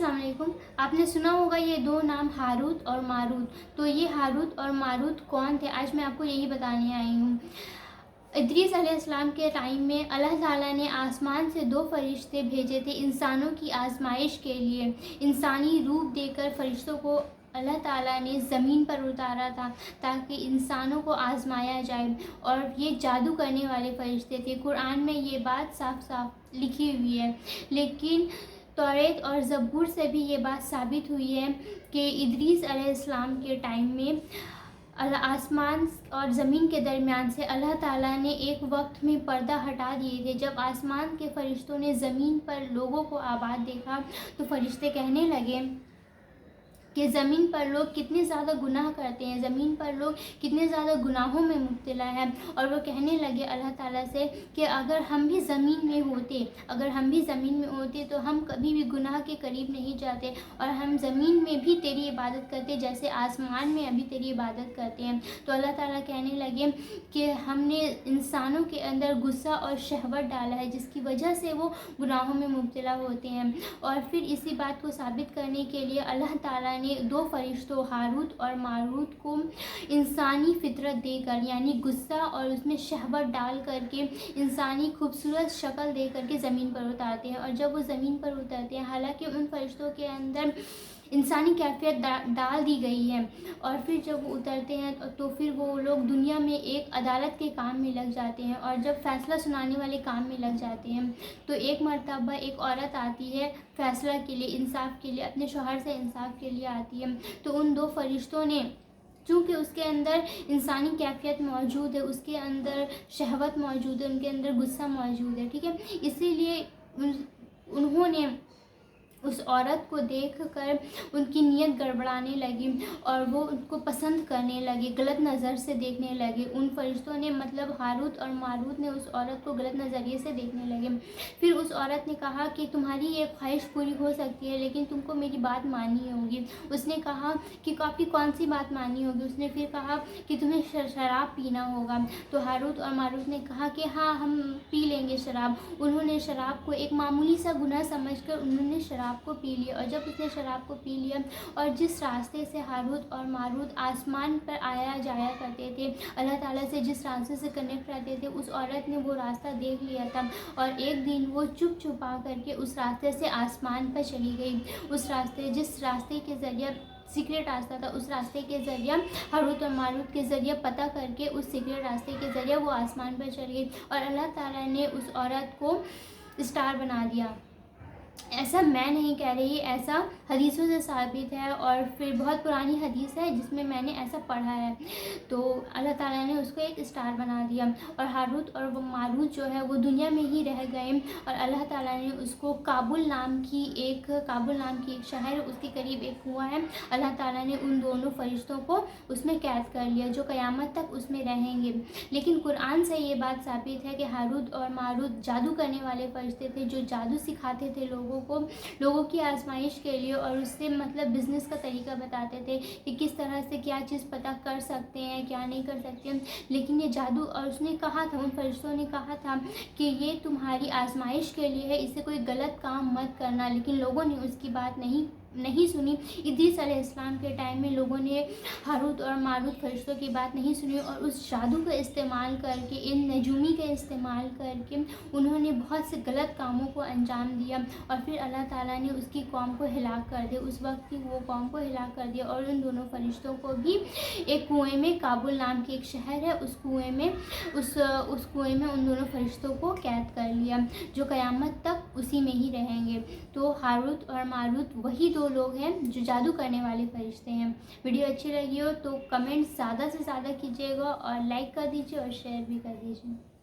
अस्सलाम वालेकुम। आपने सुना होगा ये दो नाम हारूत और मारूत। तो ये हारूत और मारूत कौन थे, आज मैं आपको यही बताने आई हूँ। इदरीस अलैहिस्सलाम के टाइम में अल्लाह ताला ने आसमान से दो फरिश्ते भेजे थे इंसानों की आजमाइश के लिए। इंसानी रूप देकर फरिश्तों को अल्लाह ताला ने ज़मीन पर उतारा था ताकि इंसानों को आजमाया जाए, और ये जादू करने वाले फरिश्ते थे। कुरान में ये बात साफ साफ लिखी हुई है, लेकिन तौरेत और ज़बूर से भी ये बात साबित हुई है कि इदरीस अलैहिस्सलाम के टाइम में आसमान और ज़मीन के दरमियान से अल्लाह ताला ने एक वक्त में पर्दा हटा दिए थे। जब आसमान के फरिश्तों ने ज़मीन पर लोगों को आबाद देखा तो फरिश्ते कहने लगे कि ज़मीन पर लोग कितने ज़्यादा गुनाह करते हैं, ज़मीन पर लोग कितने ज़्यादा गुनाहों में मुब्तला हैं। और वो कहने लगे अल्लाह ताला से कि अगर हम भी ज़मीन में होते तो हम कभी भी गुनाह के करीब नहीं जाते, और हम ज़मीन में भी तेरी इबादत करते जैसे आसमान में अभी तेरी इबादत करते हैं। तो अल्लाह ताला कहने लगे कि हमने इंसानों के अंदर गुस्सा और शहवत डाला है, जिसकी वजह से वो गुनाहों में मुब्तला होते हैं। और फिर इसी बात को साबित करने के लिए अल्लाह ताला ने दो फरिश्तों हारूत और मारूत को इंसानी फितरत देकर, यानी गुस्सा और उसमें शहवत डाल करके इंसानी खूबसूरत शक्ल दे करके ज़मीन पर उतारते हैं। और जब वो ज़मीन पर उतरते हैं, हालांकि उन फरिश्तों के अंदर इंसानी कैफियत डाल दी गई है, और फिर जब वो उतरते हैं तो फिर वो लोग दुनिया में एक अदालत के काम में लग जाते हैं, और जब फ़ैसला सुनाने वाले काम में लग जाते हैं तो एक मर्तबा एक औरत आती है फ़ैसला के लिए, इंसाफ के लिए, अपने शौहर से इंसाफ के लिए आती है। तो उन दो फरिश्तों ने, चूँकि उसके अंदर इंसानी कैफियत मौजूद है, उसके अंदर शहवत मौजूद है, उनके अंदर गुस्सा मौजूद है, ठीक है, इसीलिए उन्होंने उस औरत को देखकर उनकी नीयत गड़बड़ाने लगी और वो उनको पसंद करने लगे, गलत नज़र से देखने लगे। उन फरिश्तों ने, मतलब हारूत और मारूत ने, उस औरत को गलत नज़रिए से देखने लगे। फिर उस औरत ने कहा कि तुम्हारी ये ख्वाहिश पूरी हो सकती है, लेकिन तुमको मेरी बात माननी होगी। उसने कहा कि आपकी कौन सी बात माननी होगी। उसने फिर कहा कि तुम्हें शराब पीना होगा। तो हारूत और मारूत ने कहा कि हाँ, हम पी लेंगे शराब। उन्होंने शराब को एक मामूली सा गुनाह समझकर उन्होंने शराब को पी लिया। और जब उसने शराब को पी लिया, और जिस रास्ते से हारूत और मारूत आसमान पर आया जाया करते थे, अल्लाह ताला से जिस रास्ते से कनेक्ट रहते थे, उस औरत ने वो रास्ता देख लिया था, और एक दिन वो चुप छुपा करके उस रास्ते से आसमान पर चली गई। उस रास्ते, जिस रास्ते के ज़रिए सीक्रेट रास्ता था, उस रास्ते के ज़रिए हारूत और मारूत के ज़रिए पता करके उस सीक्रेट रास्ते के ज़रिए वो आसमान पर चली गई, और अल्लाह ताला ने उस औरत को स्टार बना दिया। ऐसा मैं नहीं कह रही, ऐसा हदीसों से साबित है, और फिर बहुत पुरानी हदीस है जिसमें मैंने ऐसा पढ़ा है। तो अल्लाह ताला ने उसको एक स्टार बना दिया, और हारूत और वो मारूत जो है वो दुनिया में ही रह गए, और अल्लाह ताला ने उसको काबुल नाम की एक शहर, उसके करीब एक कुआं है, अल्लाह ताला ने उन दोनों फरिश्तों को उसमें कैद कर लिया, जो क़यामत तक उसमें रहेंगे। लेकिन कुरान से ये बात साबित है कि हारूत और मारूत जादू करने वाले फरिश्ते थे, जो जादू सिखाते थे लोगों की आजमाइश के लिए, और उससे मतलब बिज़नेस का तरीका बताते थे कि किस तरह से क्या चीज़ पता कर सकते हैं, क्या नहीं कर सकते। लेकिन ये जादू, और उसने कहा था, उन फरिश्तों ने कहा था कि ये तुम्हारी आजमाइश के लिए है, इससे कोई गलत काम मत करना। लेकिन लोगों ने उसकी बात नहीं सुनी। इदरीस अलैहिस्सलाम के टाइम में लोगों ने हारूत और मारूत फरिश्तों की बात नहीं सुनी, और उस जादू का इस्तेमाल करके, इन नजूमी का इस्तेमाल करके उन्होंने बहुत से गलत कामों को अंजाम दिया, और फिर अल्लाह ताला ने उसकी कौम को हिलाक कर दिया, उस वक्त की वो कौम को हिलाक कर दिया। और उन दोनों फरिश्तों को भी एक कुएं में, काबुल नाम की एक शहर है, उस कुएं में उन दोनों फरिश्तों को कैद कर लिया, जो क़यामत तक उसी में ही रहेंगे। तो हारूत और मारूत वही दो लोग हैं जो जादू करने वाले फरिश्ते हैं। वीडियो अच्छी लगी हो तो कमेंट ज़्यादा से ज़्यादा कीजिएगा, और लाइक कर दीजिए, और शेयर भी कर दीजिए।